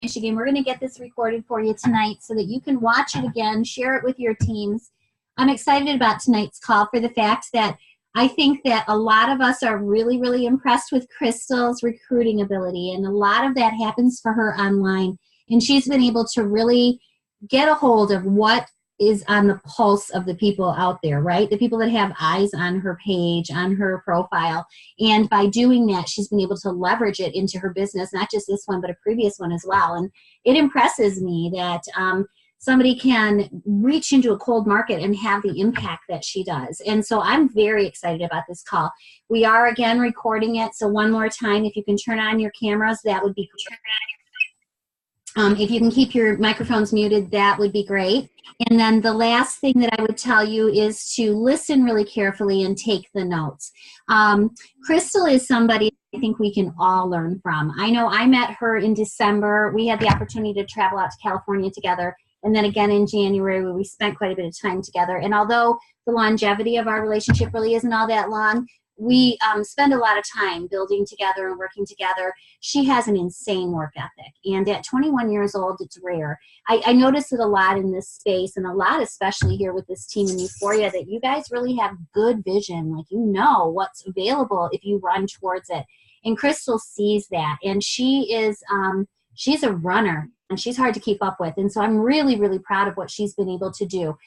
Michigan. We're going to get this recorded for you tonight so that you can watch it again, share it with your teams. I'm excited about tonight's call for the fact that I think that a lot of us are really, really impressed with Crystal's recruiting ability, and a lot of that happens for her online. And she's been able to really get a hold of what is on the pulse of the people out there, right? The people that have eyes on her page, on her profile. And by doing that, she's been able to leverage it into her business, not just this one, but a previous one as well. And it impresses me that somebody can reach into a cold market and have the impact that she does. And so I'm very excited about this call. We are, again, recording it. So one more time, if you can turn on your cameras, that would be great. If you can keep your microphones muted, that would be great. And then the last thing that I would tell you is to listen really carefully and take the notes. Crystal is somebody I think we can all learn from. I know I met her in December. We had the opportunity to travel out to California together. And then again in January, where we spent quite a bit of time together. And although the longevity of our relationship really isn't all that long, we spend a lot of time building together and working together. She has an insane work ethic. And at 21 years old, it's rare. I notice it a lot in this space, and a lot especially here with this team in Euphoria, that you guys really have good vision. Like, you know what's available if you run towards it. And Crystal sees that. And she is, she's a runner, and she's hard to keep up with. And so I'm really, really proud of what she's been able to do.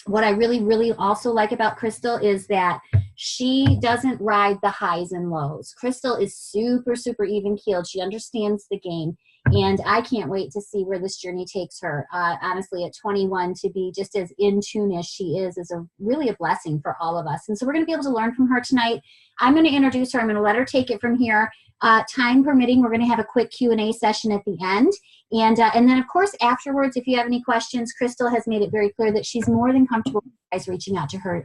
What I really, really also like about Crystal is that she doesn't ride the highs and lows. Crystal is super, super even-keeled. She understands the game, and I can't wait to see where this journey takes her. Honestly, at 21, to be just as in tune as she is really a blessing for all of us. And so we're going to be able to learn from her tonight. I'm going to introduce her. I'm going to let her take it from here. Time permitting, we're going to have a quick Q&A session at the end. And then, of course, afterwards, if you have any questions, Crystal has made it very clear that she's more than comfortable with you guys reaching out to her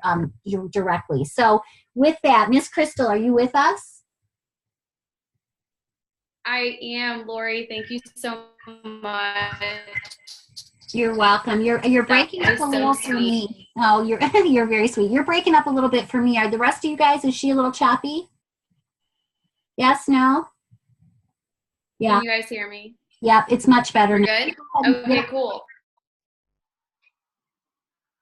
directly. So with that, Miss Crystal, are you with us? I am, Lori. Thank you so much. You're welcome. You're breaking up a little for me. Oh, you're very sweet. You're breaking up a little bit for me. Are the rest of you guys, is she a little choppy? Yes, no? Yeah. Can you guys hear me? Yep, it's much better now. Good? Okay, cool.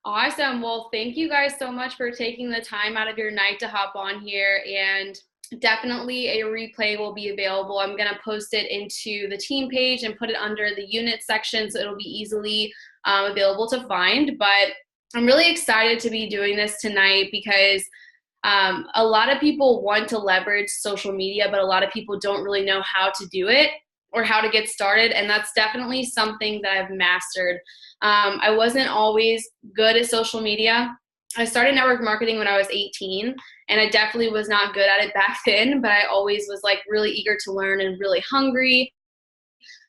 Awesome. Well, thank you guys so much for taking the time out of your night to hop on here, and definitely a replay will be available. I'm going to post it into the team page and put it under the unit section so it'll be easily available to find. But I'm really excited to be doing this tonight because a lot of people want to leverage social media, but a lot of people don't really know how to do it or how to get started. And that's definitely something that I've mastered. I wasn't always good at social media. I started network marketing when I was 18, and I definitely was not good at it back then, but I always was like really eager to learn and really hungry.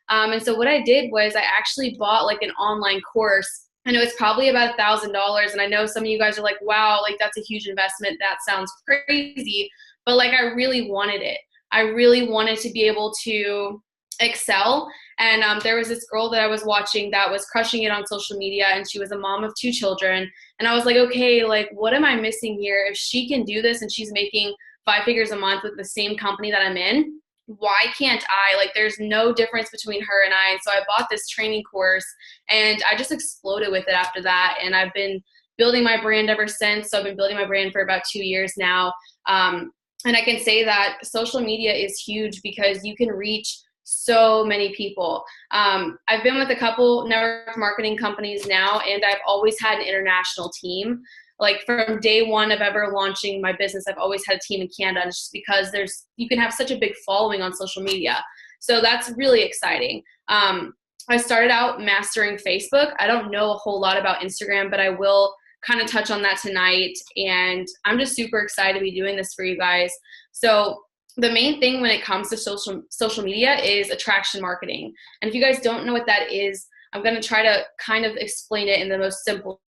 And so what I did was I actually bought like an online course. I know it's probably about $1,000, and I know some of you guys are like, wow, like that's a huge investment. That sounds crazy. But like, I really wanted it. I really wanted to be able to excel. And there was this girl that I was watching that was crushing it on social media, and she was a mom of 2 children. And I was like, okay, like what am I missing here? If she can do this and she's making 5 figures a month with the same company that I'm in, why can't I? Like, there's no difference between her and I. And so I bought this training course, and I just exploded with it after that. And I've been building my brand ever since. So I've been building my brand for about 2 years now. And I can say that social media is huge because you can reach so many people. I've been with a couple network marketing companies now, and I've always had an international team. Like from day one of ever launching my business, I've always had a team in Canada, just because you can have such a big following on social media. So that's really exciting. I started out mastering Facebook. I don't know a whole lot about Instagram, but I will kind of touch on that tonight. And I'm just super excited to be doing this for you guys. So the main thing when it comes to social media is attraction marketing. And if you guys don't know what that is, I'm going to try to kind of explain it in the most simple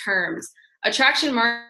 terms. Attraction marketing,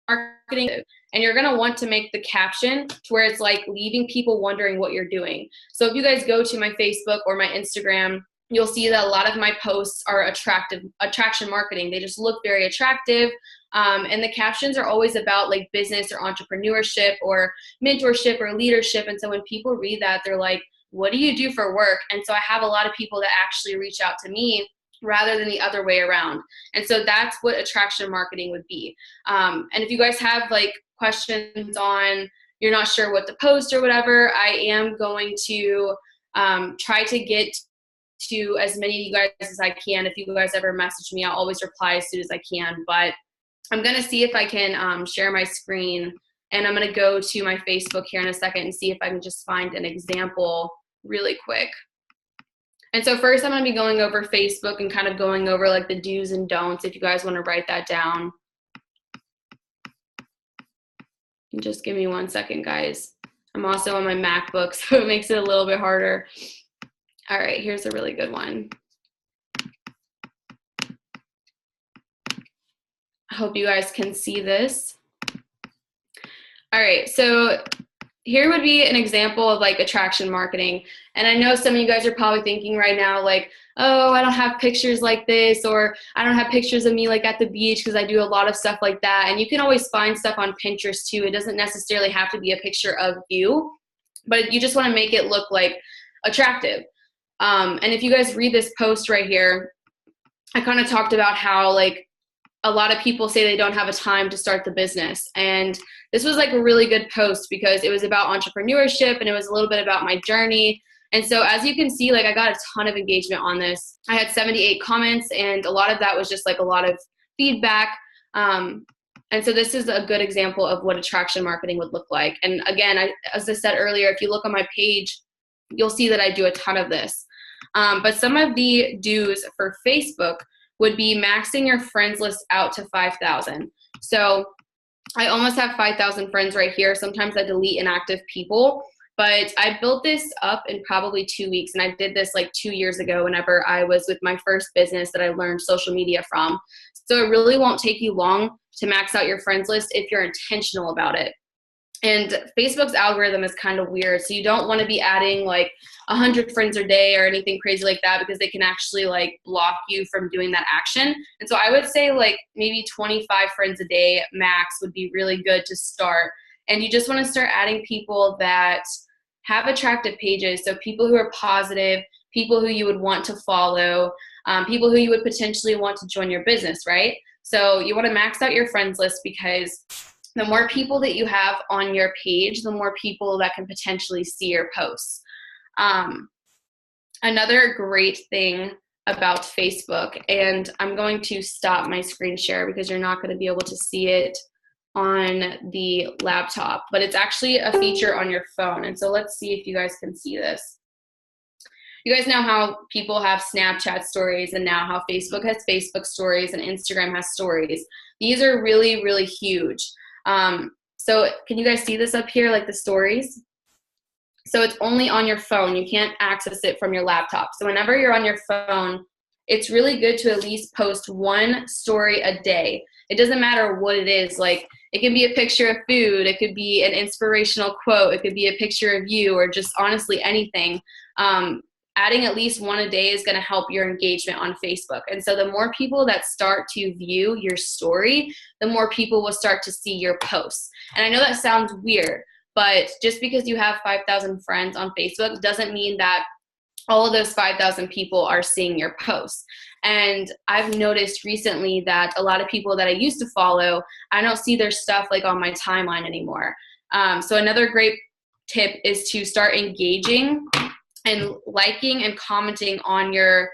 and you're going to want to make the caption to where it's like leaving people wondering what you're doing. So if you guys go to my Facebook or my Instagram, you'll see that a lot of my posts are attraction marketing. They just look very attractive. And the captions are always about like business or entrepreneurship or mentorship or leadership. And so when people read that, they're like, what do you do for work? And so I have a lot of people that actually reach out to me rather than the other way around. And so that's what attraction marketing would be. And if you guys have like questions on, you're not sure what to post or whatever, I am going to try to get to as many of you guys as I can. If you guys ever message me, I'll always reply as soon as I can. But I'm going to see if I can share my screen, and I'm going to go to my Facebook here in a second and see if I can just find an example really quick. And so first I'm going to be going over Facebook and kind of going over like the do's and don'ts if you guys want to write that down. And just give me 1 second, guys. I'm also on my MacBook, so it makes it a little bit harder. All right, here's a really good one. I hope you guys can see this. All right, so here would be an example of like attraction marketing. And I know some of you guys are probably thinking right now like, oh, I don't have pictures like this, or I don't have pictures of me like at the beach because I do a lot of stuff like that. And you can always find stuff on Pinterest too. It doesn't necessarily have to be a picture of you, but you just want to make it look like attractive. And if you guys read this post right here, I kind of talked about how like a lot of people say they don't have a time to start the business. And this was like a really good post because it was about entrepreneurship and it was a little bit about my journey. And so as you can see, like I got a ton of engagement on this. I had 78 comments, and a lot of that was just like a lot of feedback. And so this is a good example of what attraction marketing would look like. And again, as I said earlier, if you look on my page, you'll see that I do a ton of this. But some of the do's for Facebook would be maxing your friends list out to 5,000. So I almost have 5,000 friends right here. Sometimes I delete inactive people, but I built this up in probably 2 weeks. And I did this like 2 years ago whenever I was with my first business that I learned social media from. So it really won't take you long to max out your friends list if you're intentional about it. And Facebook's algorithm is kind of weird. So you don't want to be adding like 100 friends a day or anything crazy like that, because they can actually like block you from doing that action. And so I would say like maybe 25 friends a day max would be really good to start. And you just want to start adding people that have attractive pages. So people who are positive, people who you would want to follow, people who you would potentially want to join your business, right? So you want to max out your friends list, because the more people that you have on your page, the more people that can potentially see your posts. Another great thing about Facebook, and I'm going to stop my screen share because you're not going to be able to see it on the laptop, but it's actually a feature on your phone. And so let's see if you guys can see this. You guys know how people have Snapchat stories, and now how Facebook has Facebook stories and Instagram has stories. These are really, really huge. So can you guys see this up here, like the stories? So it's only on your phone. You can't access it from your laptop. So whenever you're on your phone, it's really good to at least post one story a day. It doesn't matter what it is. Like it can be a picture of food. It could be an inspirational quote. It could be a picture of you, or just honestly anything. Adding at least one a day is going to help your engagement on Facebook. And so the more people that start to view your story, the more people will start to see your posts. And I know that sounds weird, but just because you have 5,000 friends on Facebook doesn't mean that all of those 5,000 people are seeing your posts. And I've noticed recently that a lot of people that I used to follow, I don't see their stuff like on my timeline anymore. So another great tip is to start engaging and liking and commenting on your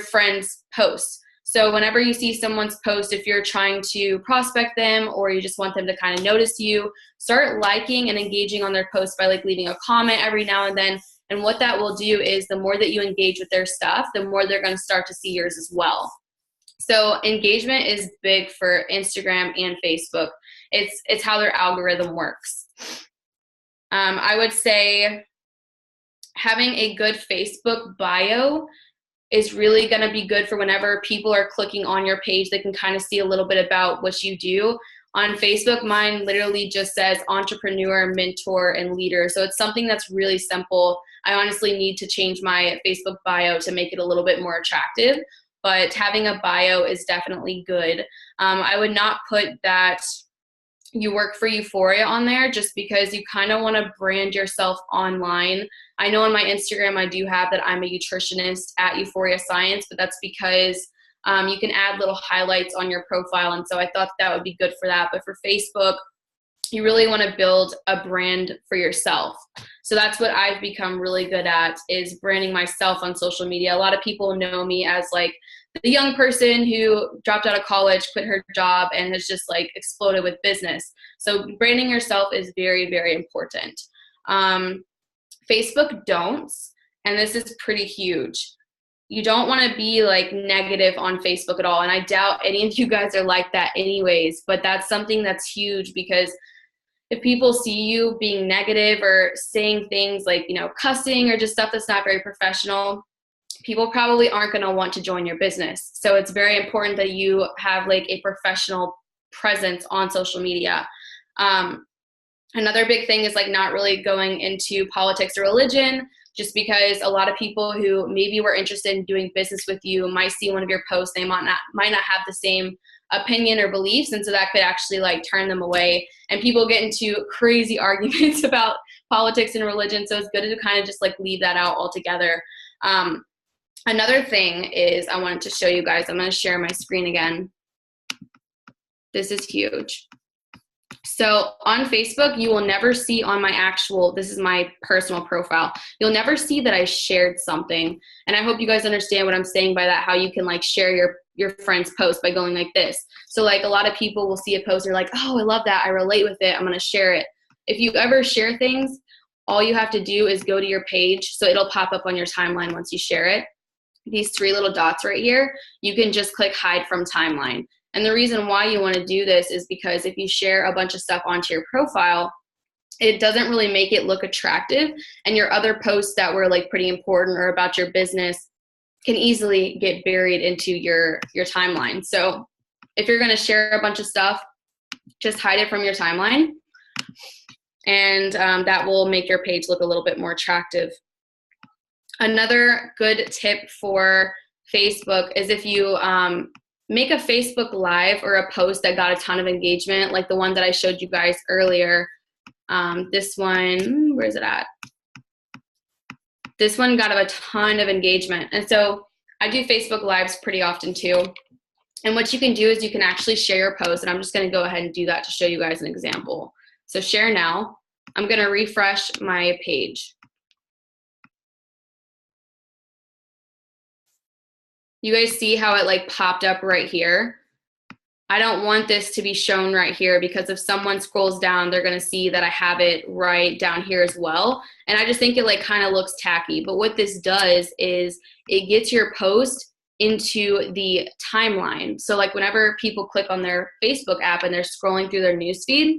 friends' posts. So whenever you see someone's post, if you're trying to prospect them or you just want them to kind of notice you, start liking and engaging on their posts by like leaving a comment every now and then. And what that will do is the more that you engage with their stuff, the more they're going to start to see yours as well. So engagement is big for Instagram and Facebook. It's how their algorithm works. I would say having a good Facebook bio is really going to be good for whenever people are clicking on your page, they can kind of see a little bit about what you do. On Facebook, mine literally just says entrepreneur, mentor, and leader. So it's something that's really simple. I honestly need to change my Facebook bio to make it a little bit more attractive. but having a bio is definitely good. I would not put that you work for Euphoria on there, just because you kind of want to brand yourself online. I know on my Instagram I do have that I'm a nutritionist at Euphoria Science, but that's because you can add little highlights on your profile, and so I thought that would be good for that. But for Facebook, you really want to build a brand for yourself. So that's what I've become really good at, is branding myself on social media. A lot of people know me as like the young person who dropped out of college, quit her job, and has just like exploded with business. So branding yourself is very, very important. Facebook don'ts, and this is pretty huge. You don't want to be like negative on Facebook at all. And I doubt any of you guys are like that anyways, but that's something that's huge, because if people see you being negative or saying things like, you know, cussing or just stuff that's not very professional, people probably aren't going to want to join your business. So it's very important that you have like a professional presence on social media. Another big thing is like not really going into politics or religion, just because a lot of people who maybe were interested in doing business with you might see one of your posts. They might not have the same opinion or beliefs, and so that could actually like turn them away. And people get into crazy arguments about politics and religion, so it's good to kind of just like leave that out altogether. Another thing is, I wanted to show you guys, I'm going to share my screen again. This is huge. So on Facebook, you will never see on my this is my personal profile, you'll never see that I shared something. And I hope you guys understand what I'm saying by that, how you can like share your friend's post by going like this. So like a lot of people will see a post, they're like, oh, I love that, I relate with it, I'm going to share it. If you ever share things, all you have to do is go to your page, so it'll pop up on your timeline once you share it. These 3 little dots right here, you can just click hide from timeline. And the reason why you want to do this is because if you share a bunch of stuff onto your profile, it doesn't really make it look attractive, and your other posts that were like pretty important or about your business can easily get buried into your timeline. So if you're going to share a bunch of stuff, just hide it from your timeline, and that will make your page look a little bit more attractive. Another good tip for Facebook is if you make a Facebook Live or a post that got a ton of engagement, like the one that I showed you guys earlier. This one, where is it at? This one got a ton of engagement. And so I do Facebook Lives pretty often too. And what you can do is you can actually share your post, and I'm just going to go ahead and do that to show you guys an example. So share now. I'm going to refresh my page. You guys see how it like popped up right here? I don't want this to be shown right here, because if someone scrolls down, they're going to see that I have it right down here as well. And I just think it like kind of looks tacky. But what this does is it gets your post into the timeline. So like whenever people click on their Facebook app and they're scrolling through their newsfeed,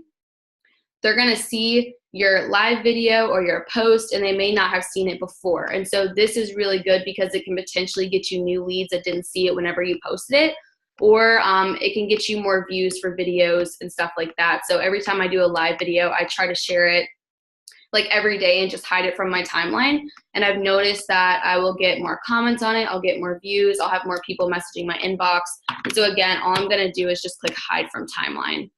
they're going to see your live video or your post, and they may not have seen it before. And so this is really good because it can potentially get you new leads that didn't see it whenever you posted it, or it can get you more views for videos and stuff like that. So every time I do a live video, I try to share it like every day and just hide it from my timeline. And I've noticed that I will get more comments on it, I'll get more views, I'll have more people messaging my inbox. And so again, all I'm going to do is just click hide from timeline.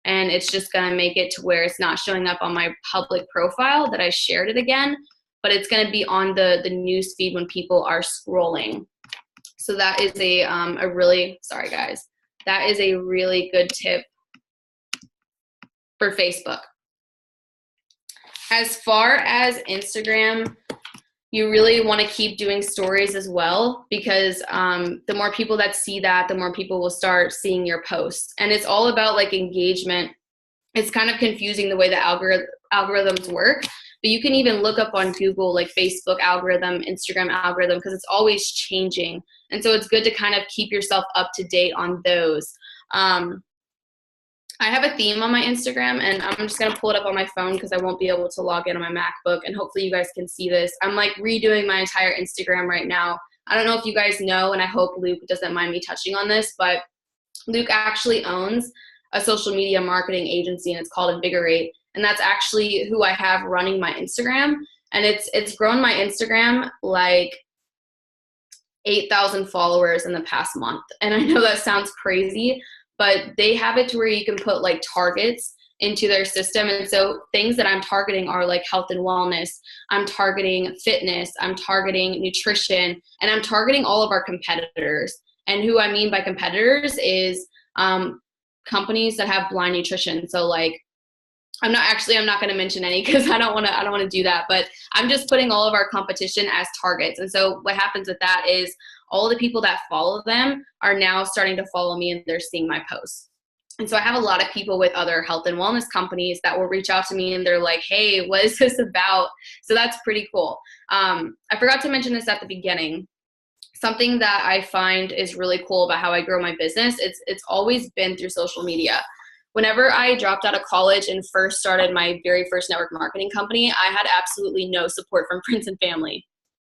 And it's just going to make it to where it's not showing up on my public profile that I shared it again, but it's going to be on the news feed when people are scrolling. So that is a really, sorry guys, that is a really good tip for Facebook. As far as Instagram, you really want to keep doing stories as well, because the more people that see that, the more people will start seeing your posts. And it's all about like engagement. It's kind of confusing the way the algorithms work, but you can even look up on Google like Facebook algorithm, Instagram algorithm, because it's always changing. And so it's good to kind of keep yourself up to date on those. I have a theme on my Instagram, and I'm just going to pull it up on my phone because I won't be able to log in on my MacBook, and hopefully you guys can see this. I'm like redoing my entire Instagram right now. I don't know if you guys know, and I hope Luke doesn't mind me touching on this, but Luke actually owns a social media marketing agency, and it's called Invigorate, and that's actually who I have running my Instagram. And it's grown my Instagram like 8,000 followers in the past month. And I know that sounds crazy, but they have it to where you can put like targets into their system. And so things that I'm targeting are like health and wellness. I'm targeting fitness. I'm targeting nutrition, and I'm targeting all of our competitors. And who I mean by competitors is companies that have blind nutrition. So like, I'm not going to mention any because I don't want to do that, but I'm just putting all of our competition as targets. And so what happens with that is all the people that follow them are now starting to follow me, and they're seeing my posts. And so I have a lot of people with other health and wellness companies that will reach out to me, and they're like, hey, what is this about? So that's pretty cool. I forgot to mention this at the beginning. Something that I find is really cool about how I grow my business, it's always been through social media. Whenever I dropped out of college and first started my very first network marketing company, I had absolutely no support from friends and family.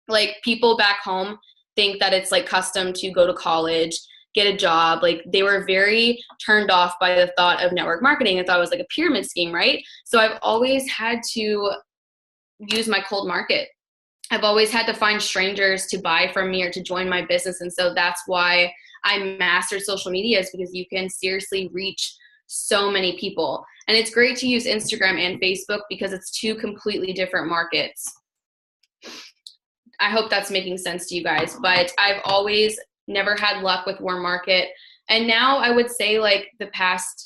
Like, people back home think that it's like custom to go to college, get a job. Like, they were very turned off by the thought of network marketing and thought it was like a pyramid scheme, right? So I've always had to use my cold market. I've always had to find strangers to buy from me or to join my business. And so that's why I mastered social media, is because you can seriously reach so many people. And it's great to use Instagram and Facebook because it's two completely different markets. I hope that's making sense to you guys, but I've always never had luck with warm market. And now I would say, like,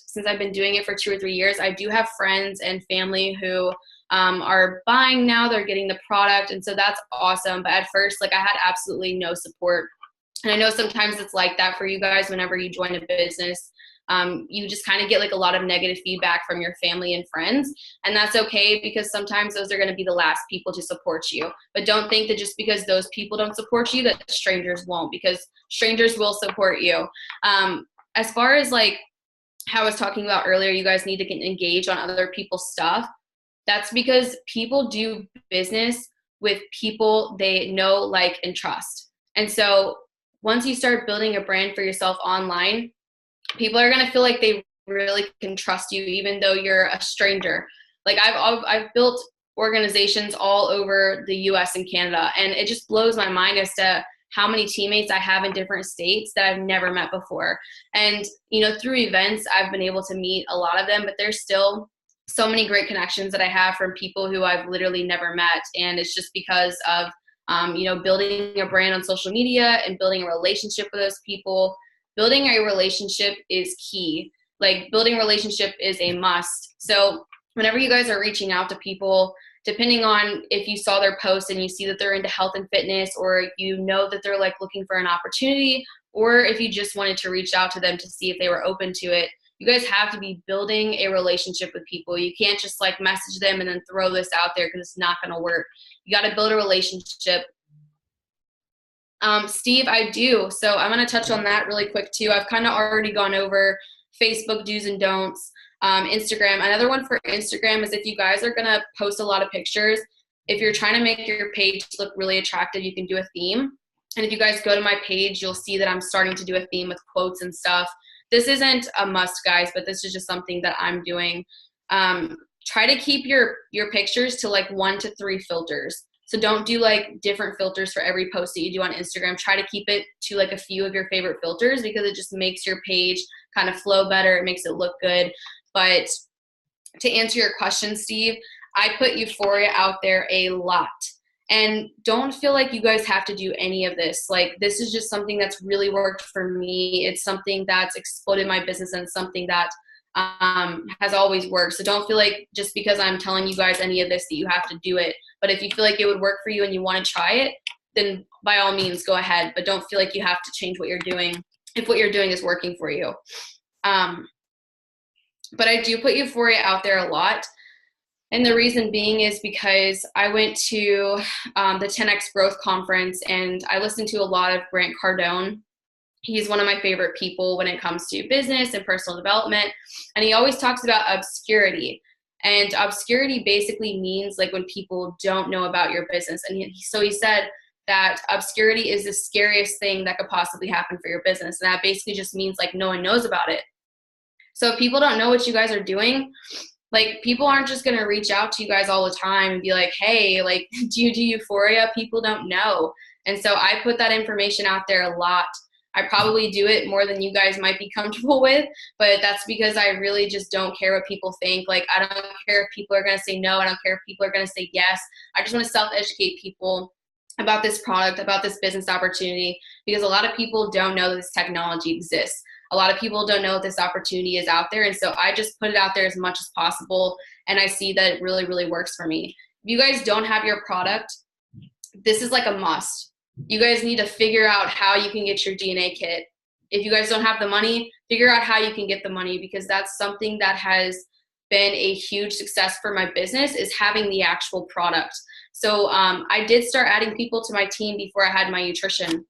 since I've been doing it for 2 or 3 years, I do have friends and family who are buying now. They're getting the product. And so that's awesome. But at first, like, I had absolutely no support. And I know sometimes it's like that for you guys whenever you join a business. You just kind of get like a lot of negative feedback from your family and friends, and that's okay, because sometimes those are going to be the last people to support you. But don't think that just because those people don't support you that strangers won't, because strangers will support you. As far as like how I was talking about earlier, you guys need to get engaged on other people's stuff. That's because people do business with people they know, like, and trust. And so once you start building a brand for yourself online, people are going to feel like they really can trust you, even though you're a stranger. Like, I've built organizations all over the US and Canada, and it just blows my mind as to how many teammates I have in different states that I've never met before. And, you know, through events, I've been able to meet a lot of them, but there's still so many great connections that I have from people who I've literally never met. And it's just because of, you know, building a brand on social media and building a relationship with those people. Building a relationship is key. Like, building a relationship is a must. So whenever you guys are reaching out to people, depending on if you saw their post and you see that they're into health and fitness, or you know that they're like looking for an opportunity, or if you just wanted to reach out to them to see if they were open to it, you guys have to be building a relationship with people. You can't just like message them and then throw this out there, because it's not going to work. You got to build a relationship. Steve, I do. So I'm going to touch on that really quick too. I've kind of already gone over Facebook do's and don'ts. Instagram. Another one for Instagram is if you guys are going to post a lot of pictures, if you're trying to make your page look really attractive, you can do a theme. And if you guys go to my page, you'll see that I'm starting to do a theme with quotes and stuff. This isn't a must, guys, but this is just something that I'm doing. Try to keep your pictures to like 1 to 3 filters. So don't do like different filters for every post that you do on Instagram. Try to keep it to like a few of your favorite filters, because it just makes your page kind of flow better. It makes it look good. But to answer your question, Steve, I put Euphoria out there a lot. And don't feel like you guys have to do any of this. Like, this is just something that's really worked for me. It's something that's exploded my business, and something that has always worked. So don't feel like just because I'm telling you guys any of this that you have to do it. But if you feel like it would work for you and you want to try it, then by all means go ahead. But don't feel like you have to change what you're doing if what you're doing is working for you. But I do put Euphoria out there a lot. And the reason being is because I went to the 10X Growth Conference, and I listened to a lot of Grant Cardone. He's one of my favorite people when it comes to business and personal development. And he always talks about obscurity. And obscurity basically means like when people don't know about your business. And so he said that obscurity is the scariest thing that could possibly happen for your business. And that basically just means like no one knows about it. So if people don't know what you guys are doing, Like, people aren't just going to reach out to you guys all the time and be like, hey, like, do you do Euphoria? People don't know. And so I put that information out there a lot. I probably do it more than you guys might be comfortable with, but that's because I really just don't care what people think. Like, I don't care if people are going to say no. I don't care if people are going to say yes. I just want to self-educate people about this product, about this business opportunity, because a lot of people don't know that this technology exists. A lot of people don't know this opportunity is out there. And so I just put it out there as much as possible. And I see that it really, really works for me. If you guys don't have your product, this is like a must. You guys need to figure out how you can get your DNA kit. If you guys don't have the money, figure out how you can get the money, because that's something that has been a huge success for my business, is having the actual product. So I did start adding people to my team before I had my nutrition.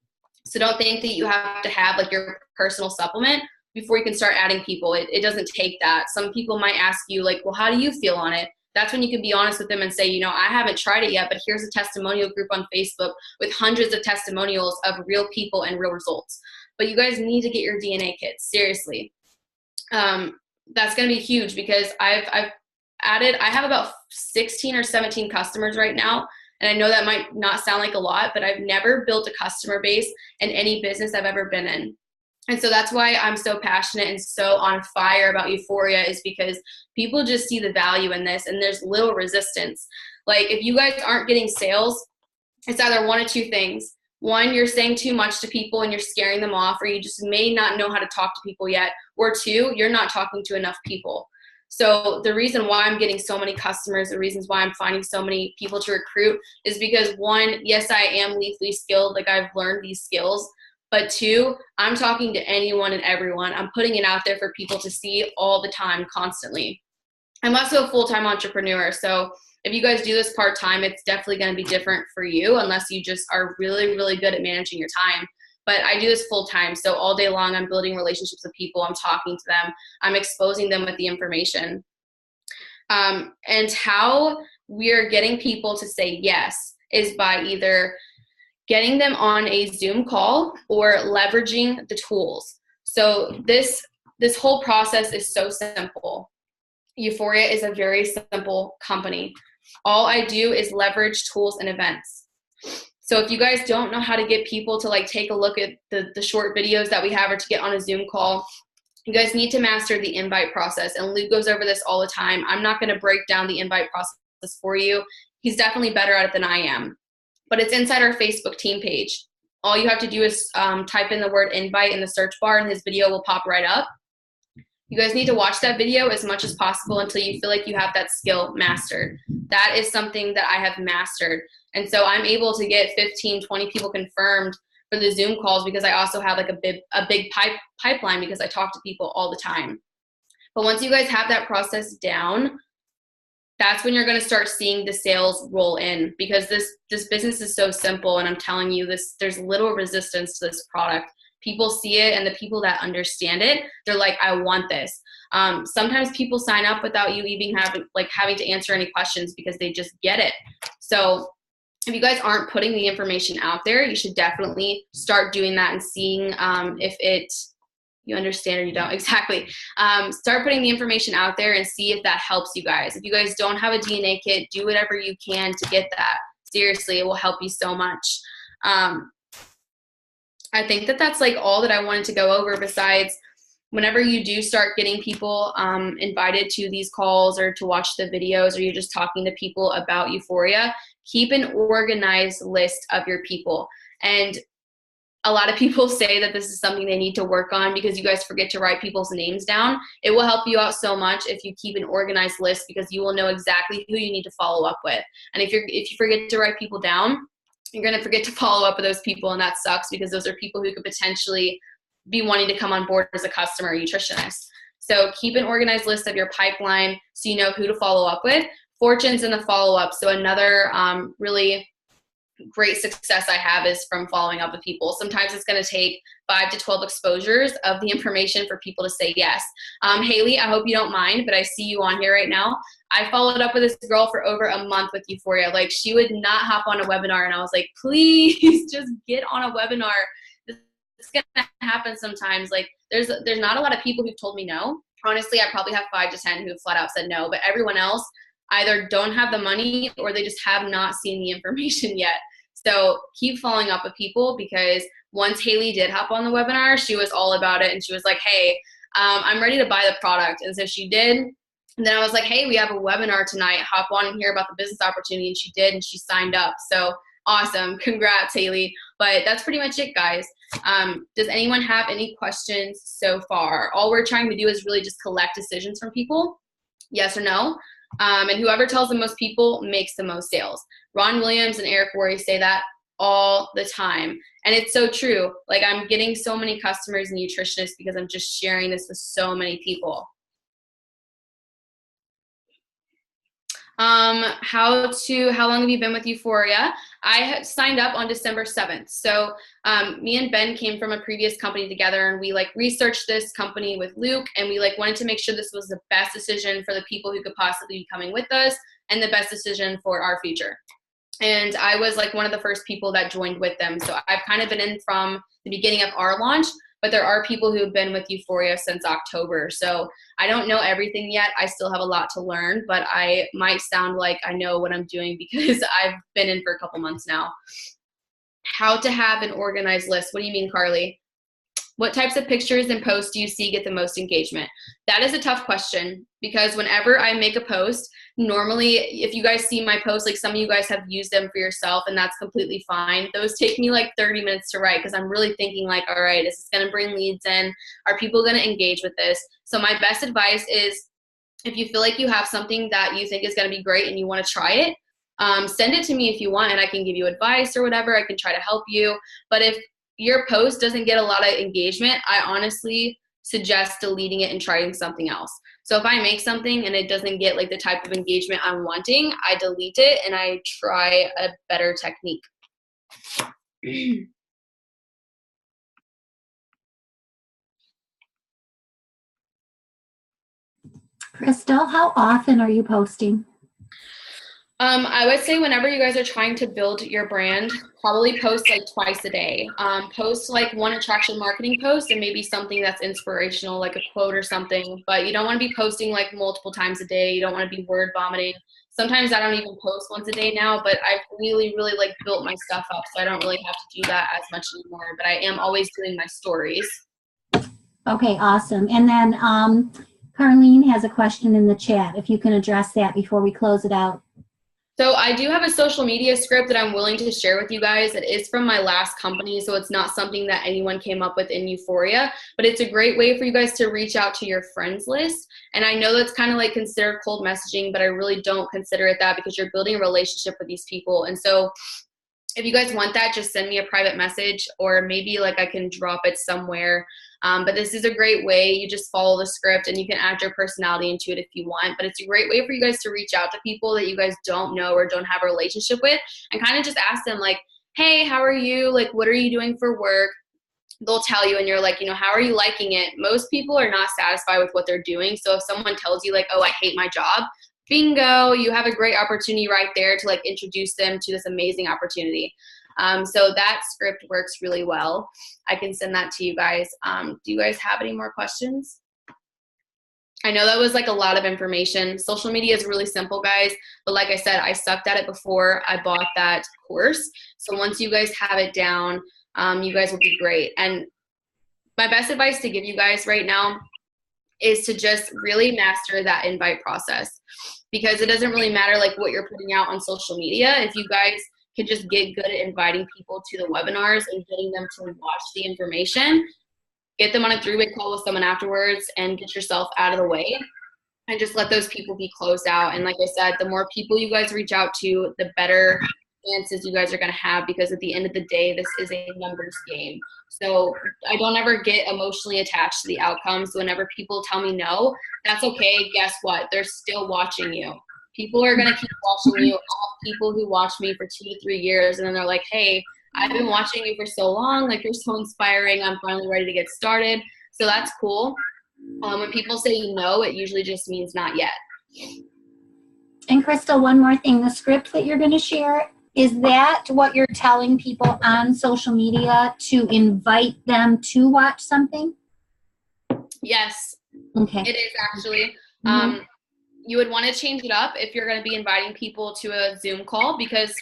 So don't think that you have to have like your personal supplement before you can start adding people. It doesn't take that. Some people might ask you like, well, how do you feel on it? That's when you can be honest with them and say, you know, I haven't tried it yet, but here's a testimonial group on Facebook with hundreds of testimonials of real people and real results. But you guys need to get your DNA kits, seriously. That's going to be huge, because I have about 16 or 17 customers right now. And I know that might not sound like a lot, but I've never built a customer base in any business I've ever been in. And so that's why I'm so passionate and so on fire about Euphoria, is because people just see the value in this, and there's little resistance. Like, if you guys aren't getting sales, it's either one of two things. One, you're saying too much to people and you're scaring them off, or you just may not know how to talk to people yet. Or two, you're not talking to enough people. So the reason why I'm getting so many customers, the reasons why I'm finding so many people to recruit, is because one, yes, I am lethally skilled. Like, I've learned these skills. But two, I'm talking to anyone and everyone. I'm putting it out there for people to see all the time, constantly. I'm also a full-time entrepreneur. So if you guys do this part-time, it's definitely going to be different for you, unless you just are really, really good at managing your time. But I do this full-time. So all day long, I'm building relationships with people. I'm talking to them. I'm exposing them with the information. And how we're getting people to say yes is by either getting them on a Zoom call or leveraging the tools. So this whole process is so simple. Euphoria is a very simple company. All I do is leverage tools and events. So if you guys don't know how to get people to like take a look at the short videos that we have, or to get on a Zoom call, you guys need to master the invite process. And Luke goes over this all the time. I'm not going to break down the invite process for you. He's definitely better at it than I am. But it's inside our Facebook team page. All you have to do is type in the word invite in the search bar, and his video will pop right up. You guys need to watch that video as much as possible until you feel like you have that skill mastered. That is something that I have mastered. And so I'm able to get 15, 20 people confirmed for the Zoom calls, because I also have like a big pipeline, because I talk to people all the time. But once you guys have that process down, that's when you're going to start seeing the sales roll in, because this business is so simple. And I'm telling you, there's little resistance to this product. People see it, and the people that understand it, they're like, I want this. Sometimes people sign up without you even having to answer any questions, because they just get it. So if you guys aren't putting the information out there, you should definitely start doing that and seeing if you understand or you don't. Exactly. Start putting the information out there and see if that helps you guys. If you guys don't have a DNA kit, do whatever you can to get that. Seriously, it will help you so much. I think that's like all that I wanted to go over, besides whenever you do start getting people invited to these calls or to watch the videos, or you're just talking to people about Euphoria, keep an organized list of your people. And a lot of people say that this is something they need to work on, because you guys forget to write people's names down. It will help you out so much if you keep an organized list, because you will know exactly who you need to follow up with. And if you forget to write people down, you're going to forget to follow up with those people, and that sucks, because those are people who could potentially be wanting to come on board as a customer or nutritionist. So keep an organized list of your pipeline so you know who to follow up with. Fortune's in the follow-up. So another really great success I have is from following up with people. Sometimes it's going to take 5 to 12 exposures of the information for people to say yes. Haley, I hope you don't mind, but I see you on here right now. I followed up with this girl for over a month with Euphoria. Like, she would not hop on a webinar, and I was like, please just get on a webinar. It's going to happen sometimes. Like, there's not a lot of people who've told me no, Honestly, I probably have 5 to 10 who flat out said no, but everyone else either don't have the money or they just have not seen the information yet. So keep following up with people, because once Haley did hop on the webinar, she was all about it. And she was like, hey, I'm ready to buy the product. And so she did. And then I was like, hey, we have a webinar tonight. Hop on and hear about the business opportunity. And she did, and she signed up. So awesome. Congrats, Haley. But that's pretty much it, guys. Does anyone have any questions so far? All we're trying to do is really just collect decisions from people, yes or no. And whoever tells the most people makes the most sales. Ron Williams and Eric Worre say that all the time. And it's so true. Like, I'm getting so many customers and nutritionists because I'm just sharing this with so many people. How long have you been with Euphoria? I had signed up on December 7th. So me and Ben came from a previous company together, and we researched this company with Luke, and we wanted to make sure this was the best decision for the people who could possibly be coming with us and the best decision for our future. And I was one of the first people that joined with them. So I've kind of been in from the beginning of our launch, but there are people who have been with Euphoria since October. So I don't know everything yet. I still have a lot to learn, but I might sound like I know what I'm doing because I've been in for a couple months now. How to have an organized list. What do you mean, Carly? What types of pictures and posts do you see get the most engagement? That is a tough question, because whenever I make a post, normally if you guys see my posts, some of you guys have used them for yourself, and that's completely fine. Those take me 30 minutes to write, because I'm really thinking all right, is this going to bring leads in? Are people going to engage with this? So my best advice is, if you feel like you have something that you think is going to be great and you want to try it, send it to me if you want, and I can give you advice or whatever. I can try to help you. But if your post doesn't get a lot of engagement, I honestly suggest deleting it and trying something else. So if I make something and it doesn't get the type of engagement I'm wanting, I delete it and I try a better technique. Crystal, how often are you posting? I would say whenever you guys are trying to build your brand, probably post twice a day. Post one attraction marketing post and maybe something that's inspirational, like a quote or something. But you don't want to be posting multiple times a day. You don't want to be word vomiting. Sometimes I don't even post once a day now, but I've really, really built my stuff up, so I don't really have to do that as much anymore. But I am always doing my stories. Okay, awesome. And then Carlene has a question in the chat, if you can address that before we close it out. So I do have a social media script that I'm willing to share with you guys. It is from my last company, so it's not something that anyone came up with in Euphoria, but it's a great way for you guys to reach out to your friends list. And I know that's kind of considered cold messaging, but I really don't consider it that, because you're building a relationship with these people. And so if you guys want that, just send me a private message, or maybe I can drop it somewhere. But this is a great way. You just follow the script and you can add your personality into it if you want. But it's a great way for you guys to reach out to people that you guys don't know or don't have a relationship with, and kind of just ask them hey, how are you? What are you doing for work? They'll tell you, and you're how are you liking it? Most people are not satisfied with what they're doing. So if someone tells you oh, I hate my job, bingo, you have a great opportunity right there to introduce them to this amazing opportunity. So that script works really well. I can send that to you guys. Do you guys have any more questions? I know that was a lot of information. Social media is really simple, guys. But like I said, I sucked at it before I bought that course. So once you guys have it down, you guys will be great. And my best advice to give you guys right now is to just really master that invite process, because it doesn't really matter what you're putting out on social media. If you guys can just get good at inviting people to the webinars and getting them to watch the information, get them on a 3-way call with someone afterwards, and get yourself out of the way and just let those people be closed out. And like I said, the more people you guys reach out to, the better chances you guys are going to have, because at the end of the day, this is a numbers game. So I don't ever get emotionally attached to the outcome. So whenever people tell me no, that's okay. Guess what? They're still watching you. People are going to keep watching you. I have people who watch me for 2 to 3 years, and then they're like, hey, I've been watching you for so long. You're so inspiring. I'm finally ready to get started. So that's cool. When people say no, it usually just means not yet. And Crystal, one more thing, the script that you're going to share, is that what you're telling people on social media to invite them to watch something? Yes. Okay. It is actually. Mm-hmm. You would want to change it up if you're going to be inviting people to a Zoom call, because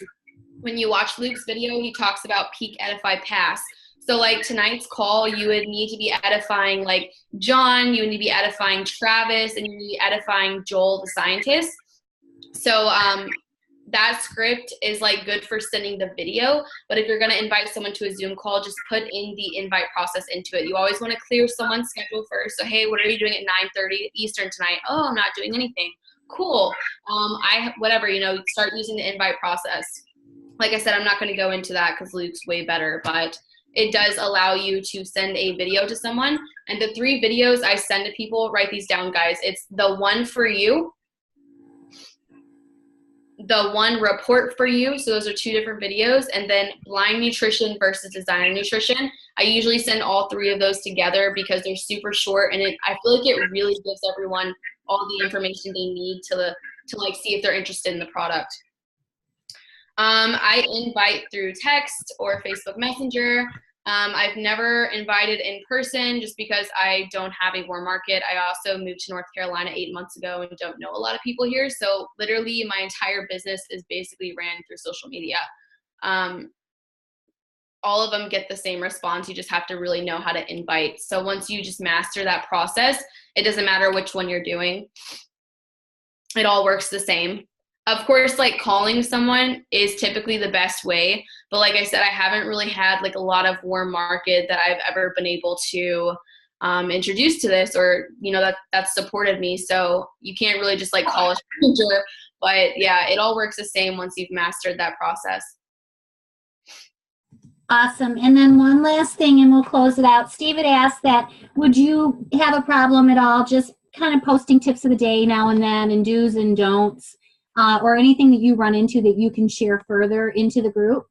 when you watch Luke's video, he talks about peak, edify, pass. So like tonight's call, you would need to be edifying like John, you would need to be edifying Travis, and you need to be edifying Joel, the scientist. So that script is like good for sending the video, but if you're going to invite someone to a Zoom call, just put in the invite process into it. You always want to clear someone's schedule first. So, hey, what are you doing at 9:30 Eastern tonight? Oh, I'm not doing anything. Cool. Whatever, start using the invite process. Like I said, I'm not going to go into that because Luke's way better, but it does allow you to send a video to someone. And the 3 videos I send to people, write these down, guys. It's the one for you, the one report for you, so those are 2 different videos, and then blind nutrition versus designer nutrition. I usually send all 3 of those together because they're super short, and I feel like it really gives everyone all the information they need to like see if they're interested in the product. I invite through text or Facebook Messenger. I've never invited in person just because I don't have a warm market. I also moved to North Carolina 8 months ago and don't know a lot of people here. So literally my entire business is basically ran through social media. All of them get the same response. You just have to really know how to invite. So once you just master that process, it doesn't matter which one you're doing. It all works the same. Of course, like calling someone is typically the best way. But like I said, I haven't really had like a lot of warm market that I've ever been able to introduce to this, or, that's supported me. So you can't really just like call a stranger. But yeah, it all works the same once you've mastered that process. Awesome. And then one last thing, and we'll close it out. Steve had asked that, would you have a problem at all just kind of posting tips of the day now and then, and do's and don'ts, or anything that you run into that you can share further into the group?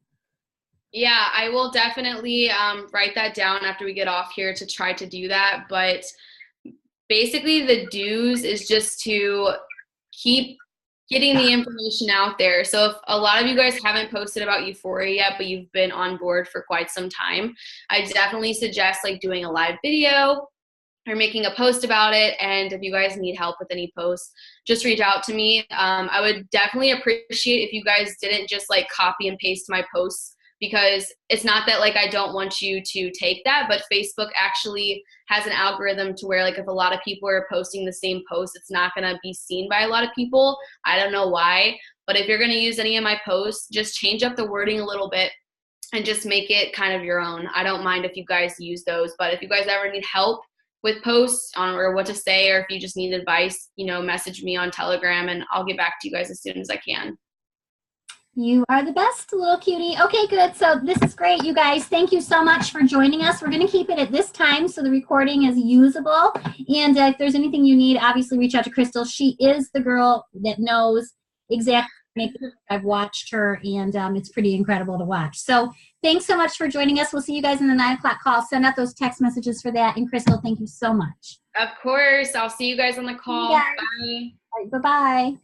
Yeah, I will definitely write that down after we get off here to try to do that. But basically the do's is just to keep getting the information out there. So if a lot of you guys haven't posted about Euphoria yet, but you've been on board for quite some time, I definitely suggest like doing a live video or making a post about it. And if you guys need help with any posts, just reach out to me. I would definitely appreciate if you guys didn't just like copy and paste my posts, because it's not that like I don't want you to take that, but Facebook actually has an algorithm to where like if a lot of people are posting the same post, it's not going to be seen by a lot of people. I don't know why, but if you're going to use any of my posts, just change up the wording a little bit and just make it kind of your own. I don't mind if you guys use those, but if you guys ever need help with posts on or what to say, or if you just need advice, message me on Telegram and I'll get back to you guys as soon as I can. You are the best, little cutie. Okay, good. So this is great, you guys. Thank you so much for joining us. We're going to keep it at this time so the recording is usable. And if there's anything you need, obviously reach out to Crystal. She is the girl that knows exactly. I've watched her, and it's pretty incredible to watch. So thanks so much for joining us. We'll see you guys in the 9 o'clock call. Send out those text messages for that. And Crystal, thank you so much. Of course. I'll see you guys on the call. Bye. All right, bye-bye.